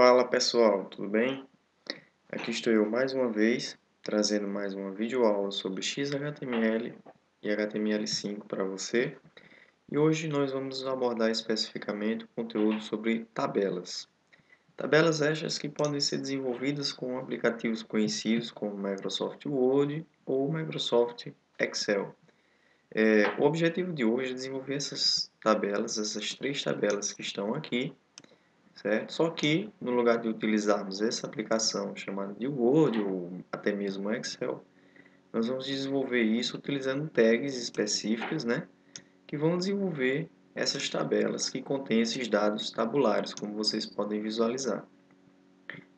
Fala pessoal, tudo bem? Aqui estou eu mais uma vez, trazendo mais uma videoaula sobre XHTML e HTML5 para você. E hoje nós vamos abordar especificamente o conteúdo sobre tabelas. Tabelas estas que podem ser desenvolvidas com aplicativos conhecidos como Microsoft Word ou Microsoft Excel. O objetivo de hoje é desenvolver essas tabelas, essas três tabelas que estão aqui, certo? Só que, no lugar de utilizarmos essa aplicação chamada de Word ou até mesmo Excel, nós vamos desenvolver isso utilizando tags específicas, né? Que vão desenvolver essas tabelas que contêm esses dados tabulares, como vocês podem visualizar.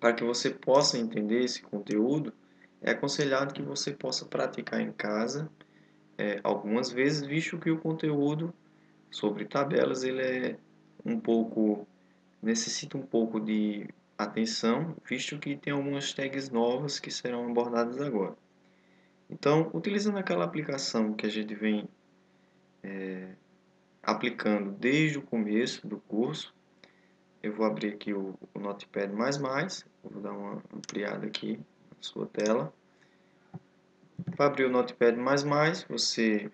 Para que você possa entender esse conteúdo, é aconselhado que você possa praticar em casa algumas vezes, visto que o conteúdo sobre tabelas ele é necessita um pouco de atenção, visto que tem algumas tags novas que serão abordadas agora. Então, utilizando aquela aplicação que a gente vem aplicando desde o começo do curso, eu vou abrir aqui o Notepad++, vou dar uma ampliada aqui na sua tela. Para abrir o Notepad++, você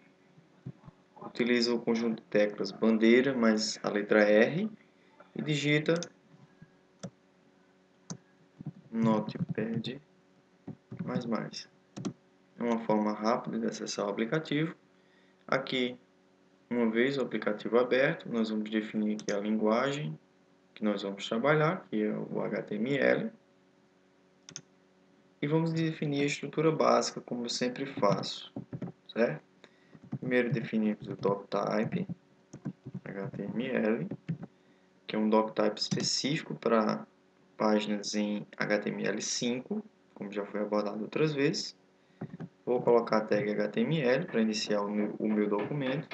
utiliza o conjunto de teclas bandeira mais a letra R e digita Notepad++. É uma forma rápida de acessar o aplicativo. Aqui, uma vez o aplicativo aberto, nós vamos definir aqui a linguagem que nós vamos trabalhar, que é o HTML. E vamos definir a estrutura básica, como eu sempre faço, certo? Primeiro definimos o doctype HTML, que é um doctype específico para páginas em HTML5, como já foi abordado outras vezes. Vou colocar a tag HTML para iniciar o meu documento.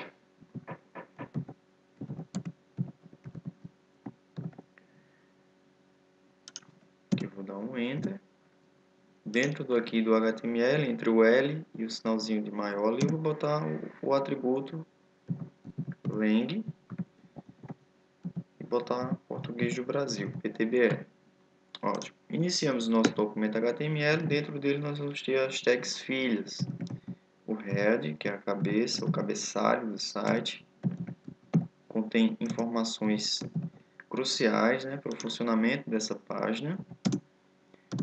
Aqui vou dar um Enter. Dentro do HTML, entre o L e o sinalzinho de maior, eu vou botar o atributo lang e botar português do Brasil, PTBR. Ótimo. Iniciamos o nosso documento HTML. Dentro dele nós vamos ter as tags filhas. O head, que é a cabeça, o cabeçalho do site. Contém informações cruciais, né, para o funcionamento dessa página.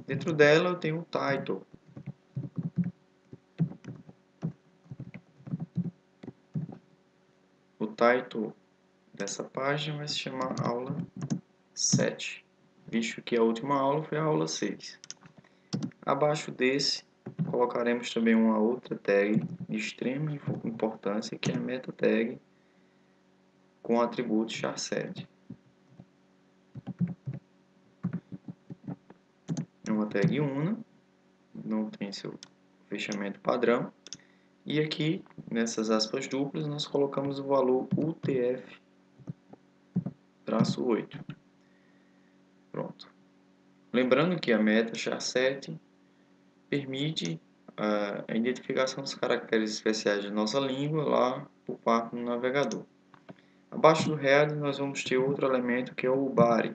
Dentro dela eu tenho o title. O title dessa página vai se chamar aula 7, visto que a última aula foi a aula 6. Abaixo desse, colocaremos também uma outra tag de extrema importância, que é a meta tag com o atributo char7. É uma tag una, não tem seu fechamento padrão. E aqui, nessas aspas duplas, nós colocamos o valor UTF-8. Pronto. Lembrando que a meta char7 permite a identificação dos caracteres especiais de nossa língua lá por parte do navegador. Abaixo do head nós vamos ter outro elemento que é o body,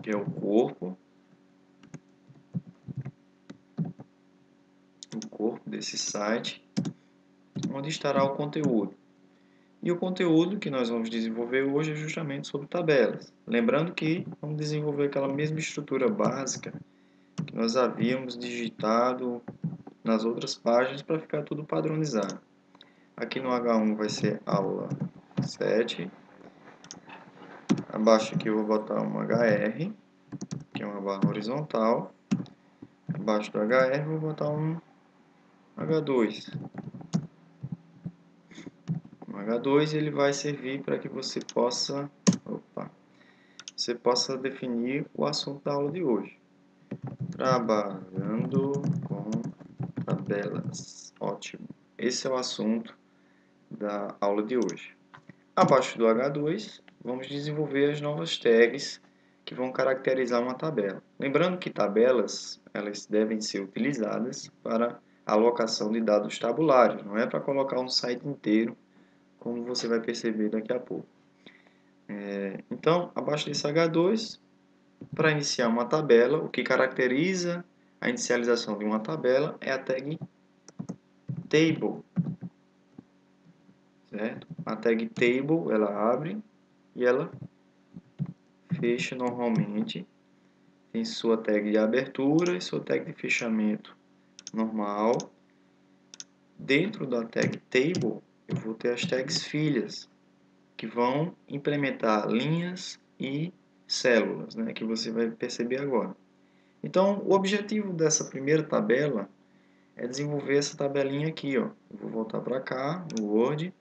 que é o corpo desse site, onde estará o conteúdo. E o conteúdo que nós vamos desenvolver hoje é justamente sobre tabelas. Lembrando que vamos desenvolver aquela mesma estrutura básica que nós havíamos digitado nas outras páginas para ficar tudo padronizado. Aqui no H1 vai ser aula 7. Abaixo aqui eu vou botar um HR, que é uma barra horizontal. Abaixo do HR eu vou botar um H2. O H2 ele vai servir para que você possa definir o assunto da aula de hoje. Trabalhando com tabelas. Ótimo. Esse é o assunto da aula de hoje. Abaixo do H2, vamos desenvolver as novas tags que vão caracterizar uma tabela. Lembrando que tabelas elas devem ser utilizadas para alocação de dados tabulares, não é para colocar um site inteiro, como você vai perceber daqui a pouco. Então, abaixo desse H2, para iniciar uma tabela, o que caracteriza a inicialização de uma tabela é a tag table, certo? A tag table, ela abre e ela fecha normalmente. Tem sua tag de abertura e sua tag de fechamento normal. Dentro da tag table, eu vou ter as tags filhas, que vão implementar linhas e células, né, que você vai perceber agora. Então, o objetivo dessa primeira tabela é desenvolver essa tabelinha aqui, ó. Eu vou voltar para cá, no Word,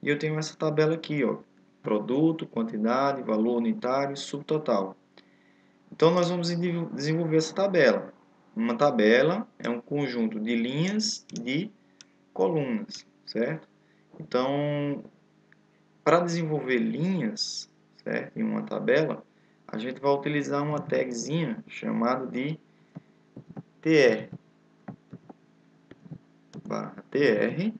e eu tenho essa tabela aqui, ó. Produto, quantidade, valor unitário, subtotal. Então, nós vamos desenvolver essa tabela. Uma tabela é um conjunto de linhas e de colunas, certo? Então, para desenvolver linhas, certo, em uma tabela, a gente vai utilizar uma tagzinha chamada de tr, tr.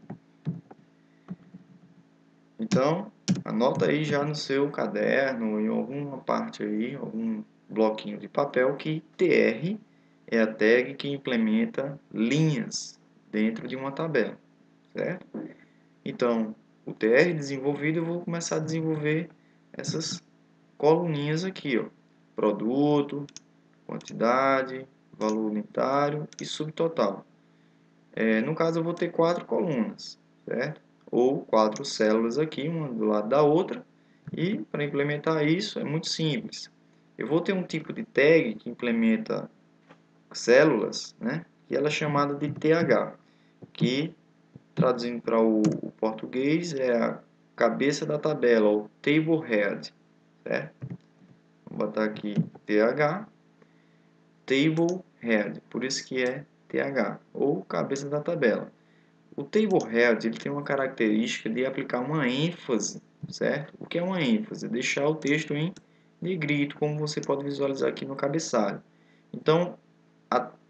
Então, anota aí já no seu caderno, em alguma parte aí, algum bloquinho de papel, que tr é a tag que implementa linhas dentro de uma tabela, certo? Então, o tr desenvolvido, eu vou começar a desenvolver essas coluninhas aqui, ó. Produto, quantidade, valor unitário e subtotal. No caso, eu vou ter 4 colunas, certo? Ou 4 células aqui, uma do lado da outra. E para implementar isso é muito simples. Eu vou ter um tipo de tag que implementa células, né? E ela é chamada de TH, que traduzindo para o português é a cabeça da tabela, ou table head, certo? Vou botar aqui TH, table head, por isso que é TH, ou cabeça da tabela. O table head ele tem uma característica de aplicar uma ênfase, certo? O que é uma ênfase? Deixar o texto em negrito, como você pode visualizar aqui no cabeçalho. Então,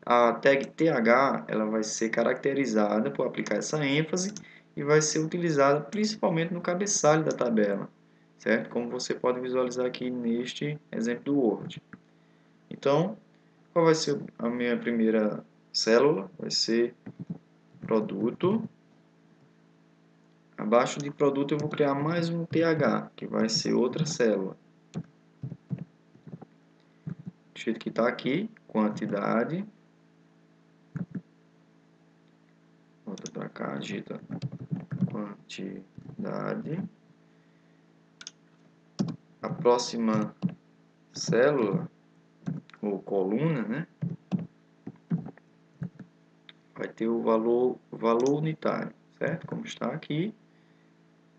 a tag TH ela vai ser caracterizada por aplicar essa ênfase e vai ser utilizada principalmente no cabeçalho da tabela, certo? Como você pode visualizar aqui neste exemplo do Word. Então, qual vai ser a minha primeira célula? Vai ser produto. Abaixo de produto eu vou criar mais um TH, que vai ser outra célula. Do jeito que está aqui, quantidade. Volta para cá, digita quantidade. A próxima célula, ou coluna, né? Vai ter o valor unitário, certo? Como está aqui.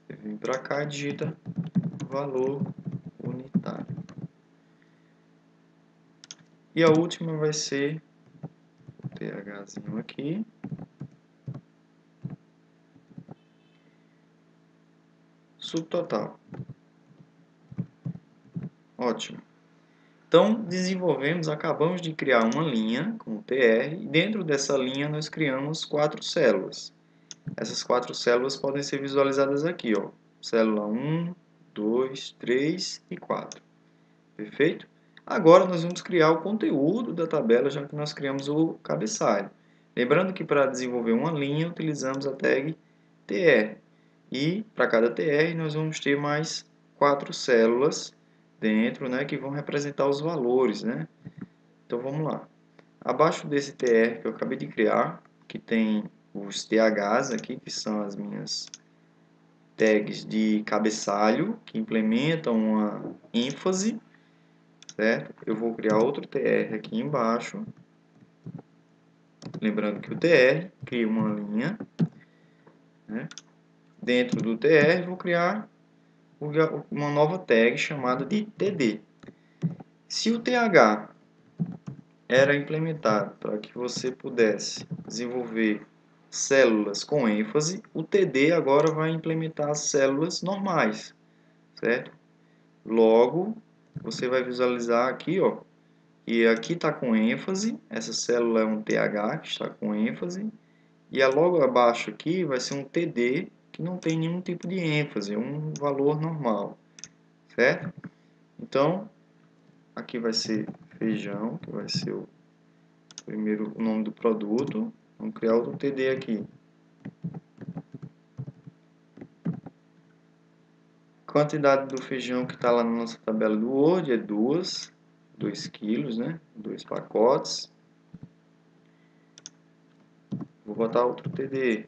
Você vem para cá e digita valor unitário. E a última vai ser o THzinho aqui. Subtotal. Ótimo. Então, acabamos de criar uma linha com o TR, e dentro dessa linha nós criamos 4 células. Essas 4 células podem ser visualizadas aqui, ó. Célula 1, 2, 3 e 4. Perfeito? Agora nós vamos criar o conteúdo da tabela, já que nós criamos o cabeçalho. Lembrando que para desenvolver uma linha, utilizamos a tag TR. E para cada TR nós vamos ter mais 4 células dentro, né, que vão representar os valores, né? Então vamos lá. Abaixo desse TR que eu acabei de criar, que tem os THs aqui, que são as minhas tags de cabeçalho, que implementam uma ênfase, certo? Eu vou criar outro TR aqui embaixo. Lembrando que o TR cria uma linha, né? Dentro do TR vou criar uma nova tag chamada de TD. Se o TH era implementado para que você pudesse desenvolver células com ênfase, o TD agora vai implementar as células normais, certo? Logo, você vai visualizar aqui, ó, que aqui está com ênfase, essa célula é um TH que está com ênfase, e logo abaixo aqui vai ser um TD que não tem nenhum tipo de ênfase, é um valor normal, certo? Então, aqui vai ser feijão, que vai ser o primeiro o nome do produto. Vamos criar outro TD aqui. Quantidade do feijão que está lá na nossa tabela do Word é 2 quilos, né? 2 pacotes. Vou botar outro TD.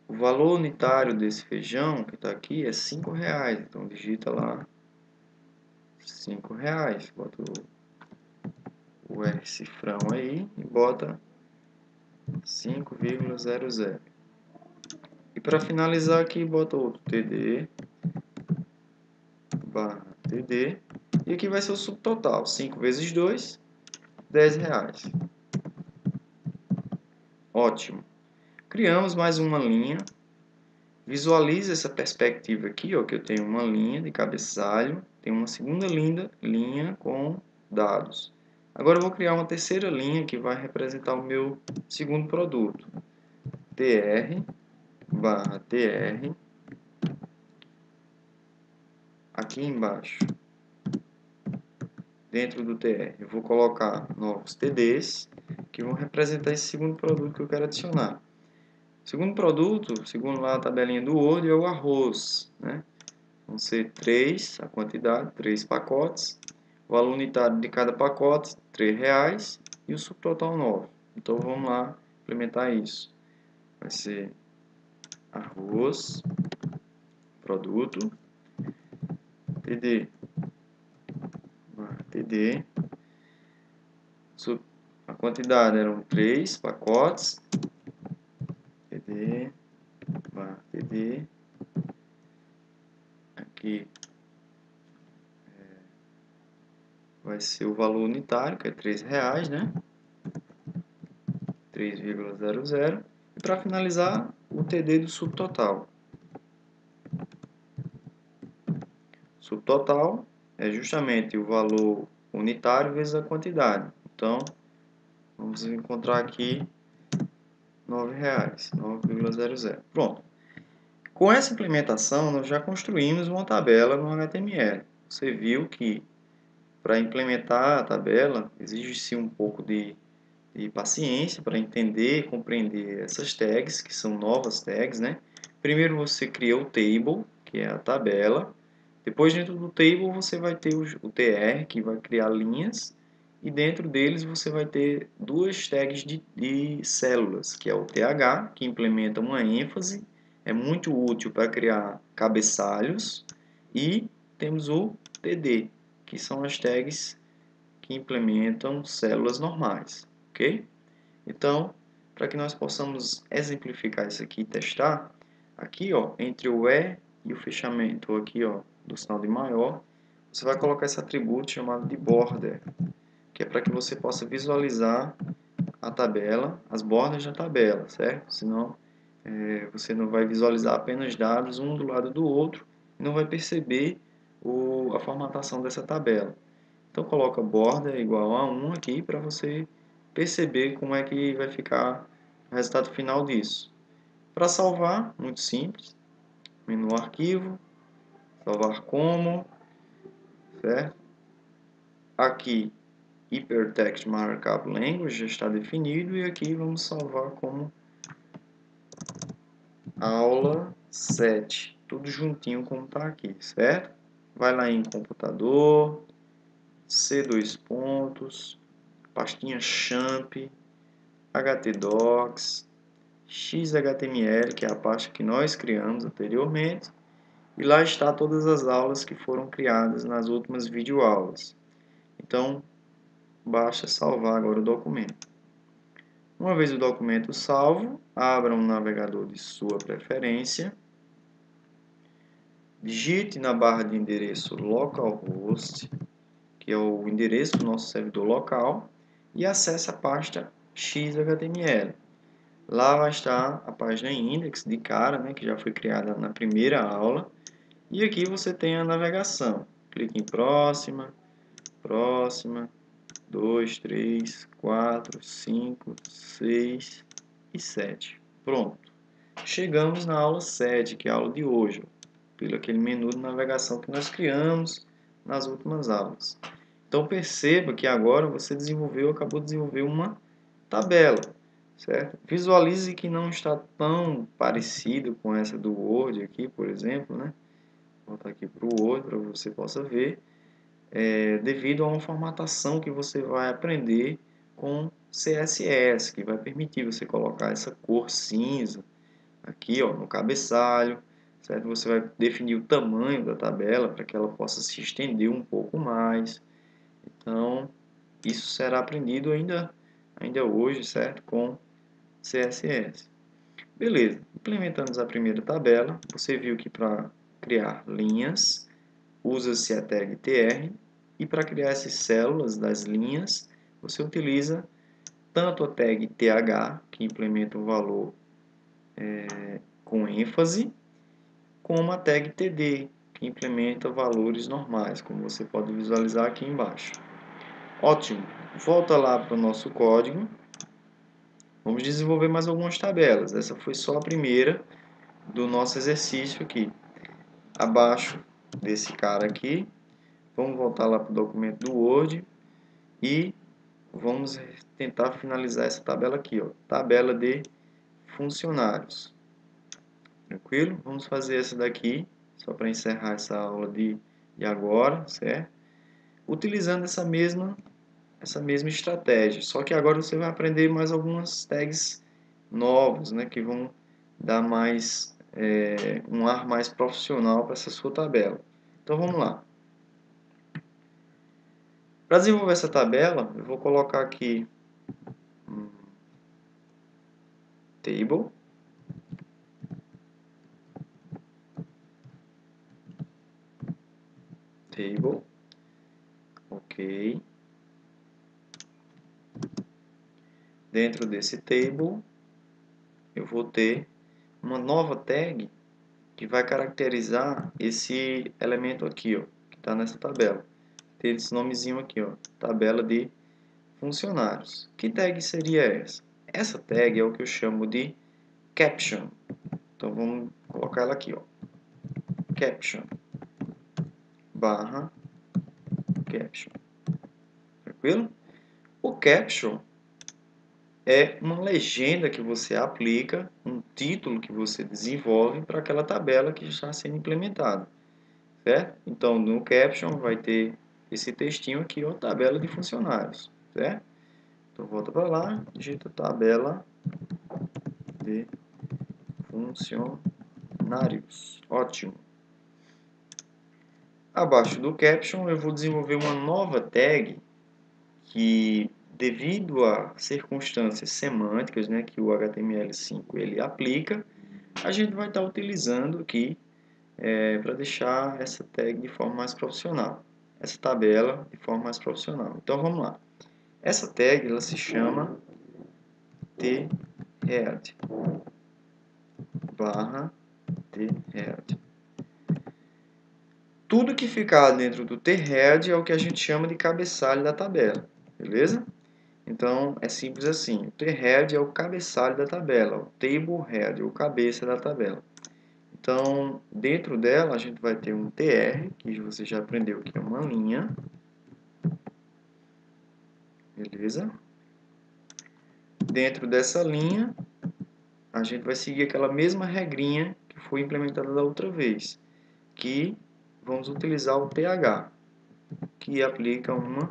O valor unitário desse feijão que está aqui é R$5. Então digita lá R$5. Bota o R cifrão aí e bota 5,00. E para finalizar aqui, bota outro TD barra TD. E aqui vai ser o subtotal. 5 vezes 2, R$10. Ótimo. Criamos mais uma linha. Visualize essa perspectiva aqui, ó, que eu tenho uma linha de cabeçalho, tenho uma segunda linha com dados. Agora eu vou criar uma terceira linha que vai representar o meu segundo produto. TR barra TR. Aqui embaixo, dentro do TR, eu vou colocar novos TDs que vão representar esse segundo produto que eu quero adicionar. O segundo produto, segundo lá a tabelinha do Word, é o arroz, né? Vão ser 3, a quantidade, 3 pacotes. O valor unitário de cada pacote, R$3. E o subtotal 9. Então vamos lá implementar isso. Vai ser arroz, produto, TD, TD. A quantidade eram 3 pacotes. TD, TD. Aqui vai ser o valor unitário, que é R$3, né? 3,00. E para finalizar, o TD do subtotal. Subtotal é justamente o valor unitário vezes a quantidade. Então, vamos encontrar aqui R$9, 9,00. Pronto. Com essa implementação, nós já construímos uma tabela no HTML. Você viu que para implementar a tabela, exige-se um pouco de paciência para entender e compreender essas tags, que são novas tags, né? Primeiro você cria o table, que é a tabela. Depois, dentro do table, você vai ter o tr, que vai criar linhas. E dentro deles você vai ter duas tags de células, que é o th, que implementa uma ênfase. É muito útil para criar cabeçalhos. E temos o td, que são as tags que implementam células normais. Ok? Então, para que nós possamos exemplificar isso aqui e testar, aqui ó, entre o e o fechamento aqui ó, do sinal de maior, você vai colocar esse atributo chamado de border, que é para que você possa visualizar a tabela, as bordas da tabela, certo? Senão você não vai visualizar apenas dados um do lado do outro e não vai perceber a formatação dessa tabela. Então coloca border igual a 1 aqui para você perceber como é que vai ficar o resultado final disso. Para salvar, muito simples, menu arquivo, salvar como, certo? Aqui Hypertext Markup Language já está definido e aqui vamos salvar como aula 7, tudo juntinho como está aqui, certo? Vai lá em computador, C2 pontos, pastinha champ, htdocs, xhtml, que é a pasta que nós criamos anteriormente, e lá está todas as aulas que foram criadas nas últimas videoaulas. Então, basta salvar agora o documento. Uma vez o documento salvo, abra um navegador de sua preferência, digite na barra de endereço localhost, que é o endereço do nosso servidor local, e acesse a pasta xhtml. Lá vai estar a página index de cara, né, que já foi criada na primeira aula. E aqui você tem a navegação. Clique em próxima, próxima, 2, 3, 4, 5, 6 e 7. Pronto. Chegamos na aula 7, que é a aula de hoje. pelo aquele menu de navegação que nós criamos nas últimas aulas. Então perceba que agora você acabou de desenvolver uma tabela, certo? Visualize que não está tão parecido com essa do Word aqui, por exemplo, né? Vou voltar aqui para o Word para que você possa ver, devido a uma formatação que você vai aprender com CSS, que vai permitir você colocar essa cor cinza aqui, ó, no cabeçalho, certo? Você vai definir o tamanho da tabela para que ela possa se estender um pouco mais. Então, isso será aprendido ainda hoje, certo? Com CSS. Beleza, implementamos a primeira tabela. Você viu que para criar linhas, usa-se a tag tr, e para criar essas células das linhas, você utiliza tanto a tag th, que implementa o valor com ênfase, como a tag td, que implementa valores normais, como você pode visualizar aqui embaixo. Ótimo, volta lá para o nosso código. Vamos desenvolver mais algumas tabelas. Essa foi só a primeira do nosso exercício aqui. Abaixo desse cara aqui, vamos voltar lá para o documento do Word e vamos tentar finalizar essa tabela aqui, ó, tabela de funcionários. Tranquilo? Vamos fazer essa daqui, só para encerrar essa aula de agora, certo? Utilizando essa mesma estratégia, só que agora você vai aprender mais algumas tags novas, né, que vão dar mais um ar mais profissional para essa sua tabela. Então vamos lá. Para desenvolver essa tabela, eu vou colocar aqui table, ok. Dentro desse table, eu vou ter uma nova tag que vai caracterizar esse elemento aqui, ó, que está nessa tabela. Tem esse nomezinho aqui, ó, tabela de funcionários. Que tag seria essa? Essa tag é o que eu chamo de caption. Então vamos colocar ela aqui, ó, caption barra caption. Tranquilo? O caption é uma legenda que você aplica, um título que você desenvolve para aquela tabela que está sendo implementada, certo? Então, no caption vai ter esse textinho aqui, ó, tabela de funcionários, certo? Então, volta para lá, digita tabela de funcionários. Ótimo. Abaixo do caption, eu vou desenvolver uma nova tag que, devido a circunstâncias semânticas, né, que o HTML5 ele aplica, a gente vai estar utilizando aqui para deixar essa tag de forma mais profissional, essa tabela de forma mais profissional. Então vamos lá. Essa tag ela se chama thead barra thead. Tudo que ficar dentro do thead é o que a gente chama de cabeçalho da tabela, beleza? Então é simples assim. O thead é o cabeçalho da tabela, o table head, o cabeça da tabela. Então, dentro dela, a gente vai ter um tr, que você já aprendeu que é uma linha. Beleza? Dentro dessa linha, a gente vai seguir aquela mesma regrinha que foi implementada da outra vez, que vamos utilizar o th, que aplica uma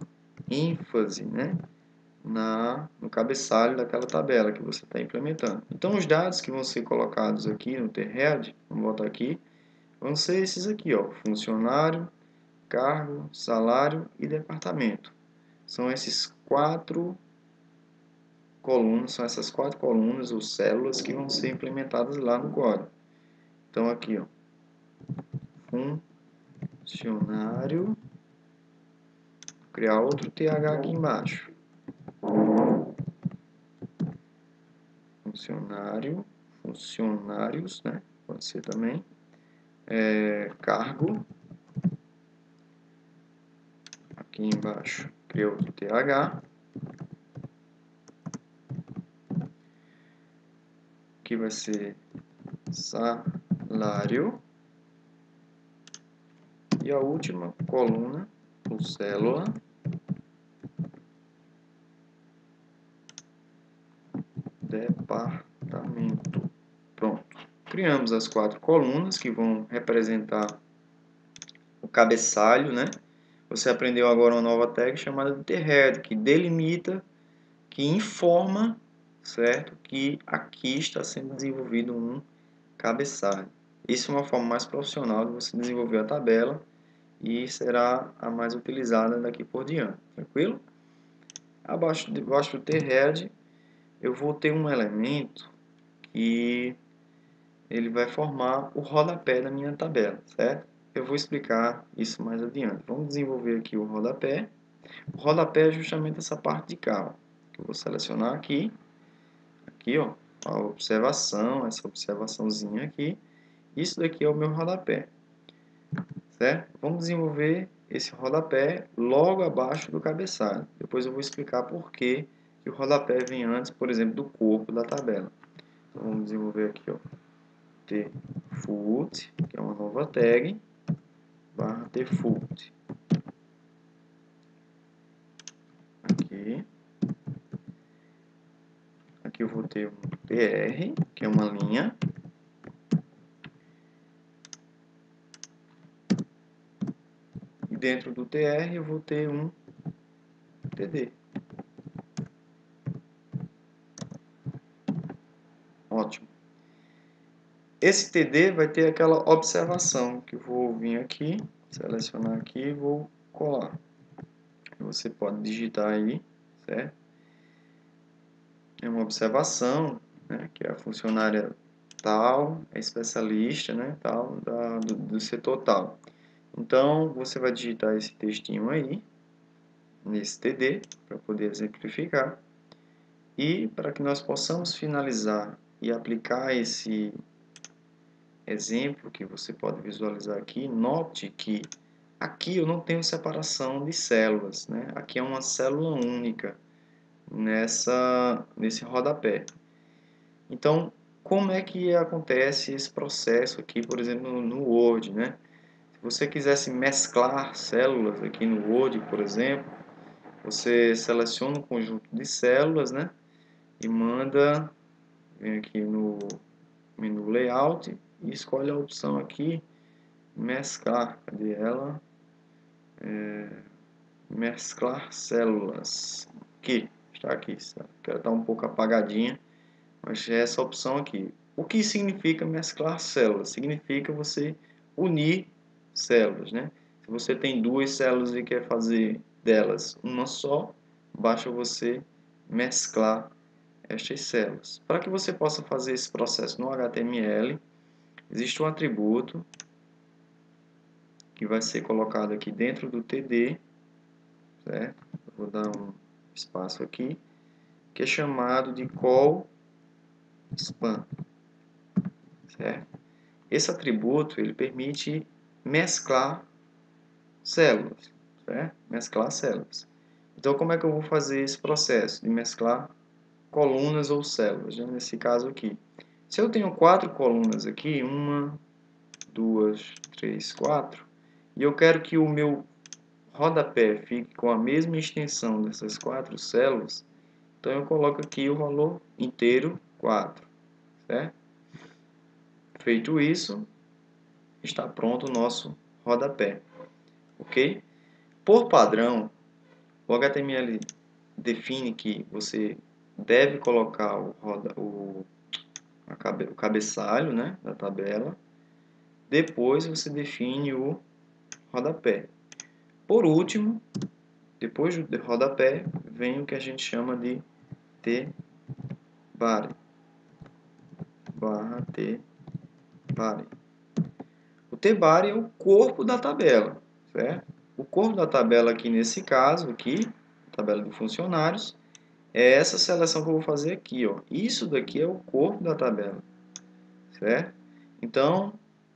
ênfase, né, no cabeçalho daquela tabela que você está implementando. Então, os dados que vão ser colocados aqui no thead, vamos botar aqui, vão ser esses aqui, ó, funcionário, cargo, salário e departamento. São esses quatro colunas, são essas quatro colunas ou células que vão ser implementadas lá no código. Então aqui, ó, funcionário, vou criar outro th aqui embaixo. Funcionário, funcionários, né? Pode ser também. Cargo, aqui embaixo, criei outro th. Aqui vai ser salário. E a última coluna, ou célula, departamento. Pronto. Criamos as 4 colunas que vão representar o cabeçalho, né? Você aprendeu agora uma nova tag chamada de head, que delimita, que informa, certo? Que aqui está sendo desenvolvido um cabeçalho. Isso é uma forma mais profissional de você desenvolver a tabela e será a mais utilizada daqui por diante, tranquilo? Abaixo do head, eu vou ter um elemento que ele vai formar o rodapé da minha tabela, certo? Eu vou explicar isso mais adiante. Vamos desenvolver aqui o rodapé. O rodapé é justamente essa parte de cá, ó, que eu vou selecionar aqui, ó, a observação, essa observaçãozinha aqui. Isso daqui é o meu rodapé, certo? Vamos desenvolver esse rodapé logo abaixo do cabeçalho. Depois eu vou explicar por que o rodapé vem antes, por exemplo, do corpo da tabela. Então, vamos desenvolver aqui, ó, tfoot, que é uma nova tag, barra tfoot. Aqui eu vou ter um tr, que é uma linha. E dentro do tr eu vou ter um td. Ótimo. Esse td vai ter aquela observação que eu vou vir aqui, selecionar aqui e vou colar. Você pode digitar aí, certo? É uma observação, né, que é a funcionária tal, é especialista, né, tal, do setor tal. Então, você vai digitar esse textinho aí, nesse TD, para poder exemplificar. E para que nós possamos finalizar e aplicar esse exemplo que você pode visualizar aqui, note que aqui eu não tenho separação de células, né? Aqui é uma célula única nesse rodapé. Então, como é que acontece esse processo aqui, por exemplo, no Word, né? Se você quisesse mesclar células aqui no Word, por exemplo, você seleciona um conjunto de células, né? E manda, vem aqui no menu Layout e escolhe a opção aqui, mesclar, cadê ela? Mesclar células, aqui, está aqui, que ela está um pouco apagadinha, mas é essa opção aqui. O que significa mesclar células? Significa você unir células, né? Se você tem 2 células e quer fazer delas uma só, basta você mesclar estas células. Para que você possa fazer esse processo no HTML, existe um atributo que vai ser colocado aqui dentro do TD, certo? Eu vou dar um espaço aqui, que é chamado de call span, certo? Esse atributo ele permite mesclar células, certo? Mesclar células. Então, como é que eu vou fazer esse processo de mesclar colunas ou células, né? Nesse caso aqui? Se eu tenho 4 colunas aqui, 1, 2, 3, 4, e eu quero que o meu rodapé fique com a mesma extensão dessas 4 células, então eu coloco aqui o valor inteiro 4, certo? Feito isso, está pronto o nosso rodapé, ok? Por padrão, o HTML define que você deve colocar o cabeçalho, né, da tabela, depois você define o rodapé. Por último, depois do rodapé, vem o que a gente chama de T-body, barra T-body. O T-body é o corpo da tabela, certo? O corpo da tabela aqui nesse caso, aqui, tabela de funcionários, é essa seleção que eu vou fazer aqui, ó. Isso daqui é o corpo da tabela, certo? Então,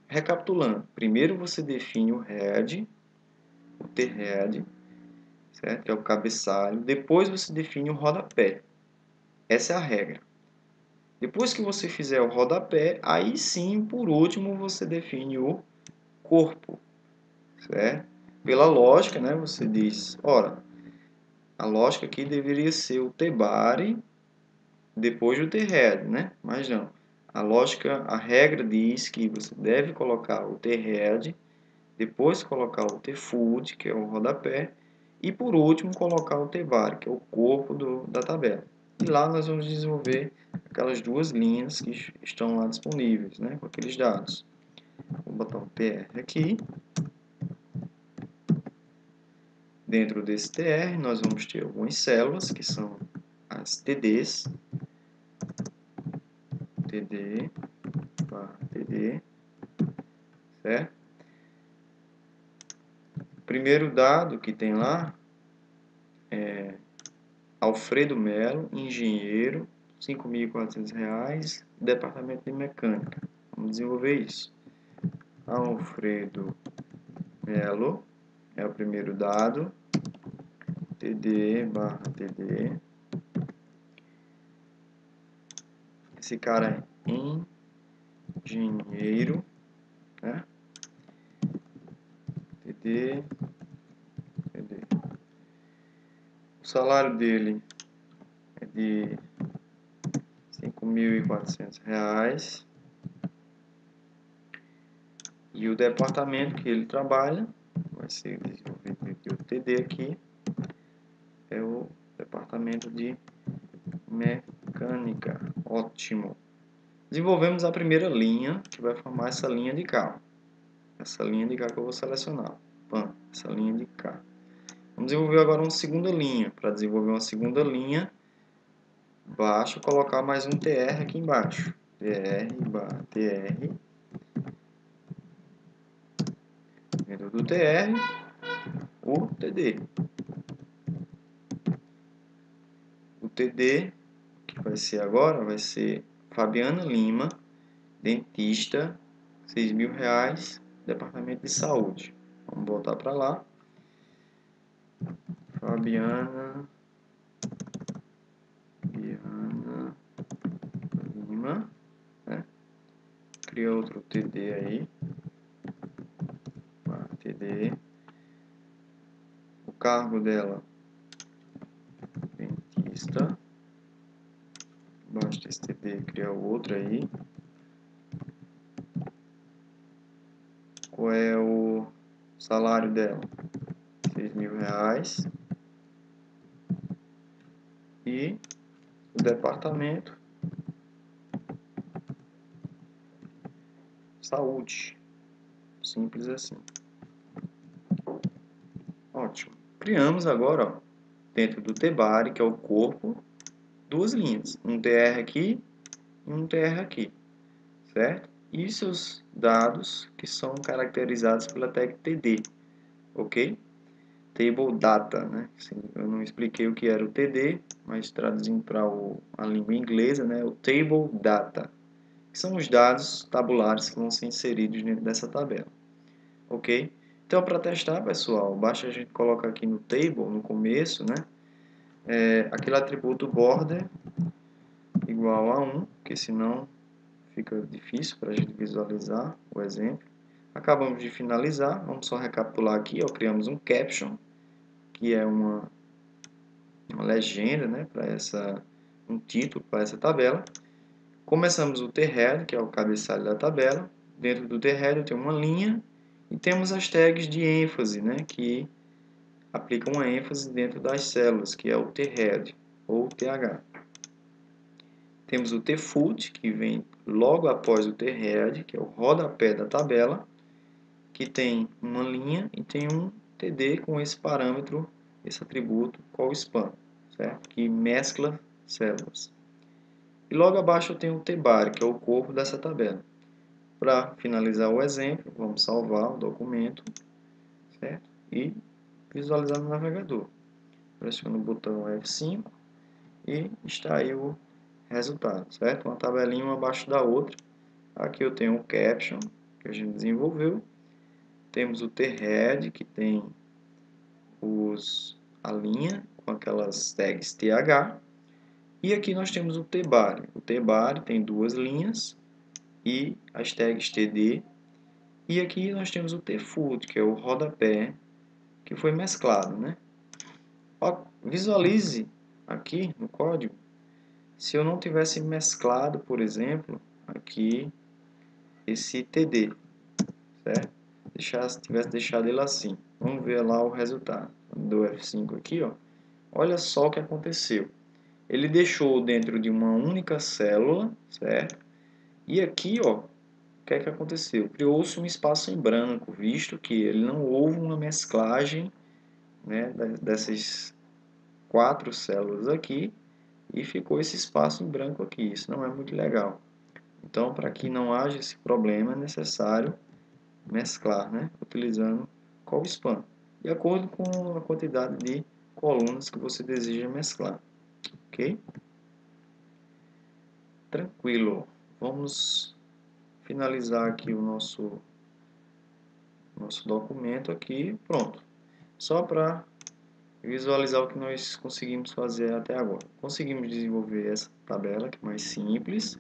recapitulando, primeiro você define o head, o T-head, certo? Que é o cabeçalho. Depois você define o rodapé. Essa é a regra. Depois que você fizer o rodapé, aí sim, por último, você define o corpo, certo? Pela lógica, né, você diz, ora, a lógica aqui deveria ser o tbare depois do thead, né? Mas não. A lógica, a regra diz que você deve colocar o thead, depois colocar o tfoot, que é o rodapé, e por último colocar o tbare, que é o corpo da tabela. E lá nós vamos desenvolver aquelas duas linhas que estão lá disponíveis, né, com aqueles dados. Vou botar um tr aqui. Dentro desse tr nós vamos ter algumas células, que são as TDs, TD, barra TD, certo? O primeiro dado que tem lá é Alfredo Melo, engenheiro, R$ 5.400, departamento de mecânica. Vamos desenvolver isso. Alfredo Melo é o primeiro dado, TD barra TD. Esse cara é engenheiro, né? TD, TD. O salário dele é de R$ 5.400. E o departamento que ele trabalha, vai ser desenvolvido aqui, o TD aqui, é o departamento de mecânica. Ótimo. Desenvolvemos a primeira linha, que vai formar essa linha de cá. Essa linha de cá que eu vou selecionar. Pã, essa linha de cá. Vamos desenvolver agora uma segunda linha. Para desenvolver uma segunda linha, basta colocar mais um TR aqui embaixo. TR barra TR. Dentro do TR, o TD. O TD, que vai ser agora, vai ser Fabiana Lima, dentista, R$ 6.000, departamento de saúde. Vamos voltar para lá. Fabiana Lima, né? Cria outro TD aí. TD. O cargo dela, dentista. Basta esse TD, criar outro aí. Qual é o salário dela? R$ 6.000. E o departamento saúde. Simples assim. Ótimo. Criamos agora, ó, dentro do tbare, que é o corpo, duas linhas. Um tr aqui e um tr aqui. Certo? E seus dados que são caracterizados pela tag TD. Ok? Table Data, né? Eu não expliquei o que era o TD, mas traduzindo para a língua inglesa, né? O Table Data, que são os dados tabulares que vão ser inseridos dentro dessa tabela. Ok? Então, para testar, pessoal, basta a gente colocar aqui no table, no começo, né? Aquele atributo border igual a 1, porque senão fica difícil para a gente visualizar o exemplo. Acabamos de finalizar, vamos só recapitular aqui, ó, criamos um caption, que é uma legenda, né, um título para essa tabela. Começamos o thead, que é o cabeçalho da tabela. Dentro do thead eu tenho uma linha e temos as tags de ênfase, né, que aplicam uma ênfase dentro das células, que é o thead ou th. Temos o tfoot, que vem logo após o thead, que é o rodapé da tabela, que tem uma linha e tem um TD com esse parâmetro, esse atributo callSpan, certo? Que mescla células. E logo abaixo eu tenho o tbare, que é o corpo dessa tabela. Para finalizar o exemplo, vamos salvar o documento, certo? E visualizar no navegador. Pressiono o botão F5 e está aí o resultado, certo? Uma tabelinha uma abaixo da outra. Aqui eu tenho o caption que a gente desenvolveu. Temos o thead, que tem a linha com aquelas tags th. E aqui nós temos o tbare. O tbare tem duas linhas e as tags td E aqui nós temos o T-Foot, que é o rodapé que foi mesclado, né? Ó, visualize aqui no código, se eu não tivesse mesclado, por exemplo, aqui esse TD, certo? Tivesse deixado ele assim. Vamos ver lá o resultado. Do F5 aqui, ó. Olha só o que aconteceu. Ele deixou dentro de uma única célula, certo? E aqui, ó, o que é que aconteceu? Criou-se um espaço em branco, visto que ele não houve uma mesclagem, né, dessas 4 células aqui e ficou esse espaço em branco aqui. Isso não é muito legal. Então, para que não haja esse problema, é necessário mesclar, né, utilizando CallSpan, de acordo com a quantidade de colunas que você deseja mesclar, ok? Tranquilo. Vamos finalizar aqui o nosso documento aqui, pronto. Só para visualizar o que nós conseguimos fazer até agora. Conseguimos desenvolver essa tabela aqui mais simples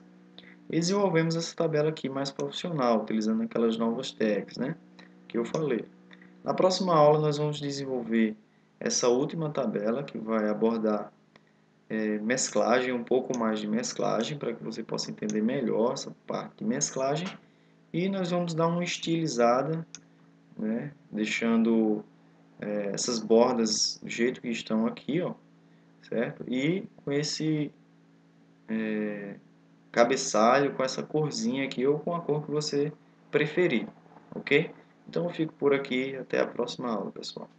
e desenvolvemos essa tabela aqui mais profissional, utilizando aquelas novas tags, né, que eu falei. Na próxima aula nós vamos desenvolver essa última tabela que vai abordar mesclagem, um pouco mais de mesclagem, para que você possa entender melhor essa parte de mesclagem. E nós vamos dar uma estilizada, né, deixando essas bordas do jeito que estão aqui, ó, certo? E com esse cabeçalho, com essa corzinha aqui, ou com a cor que você preferir, ok? Então eu fico por aqui, até a próxima aula, pessoal.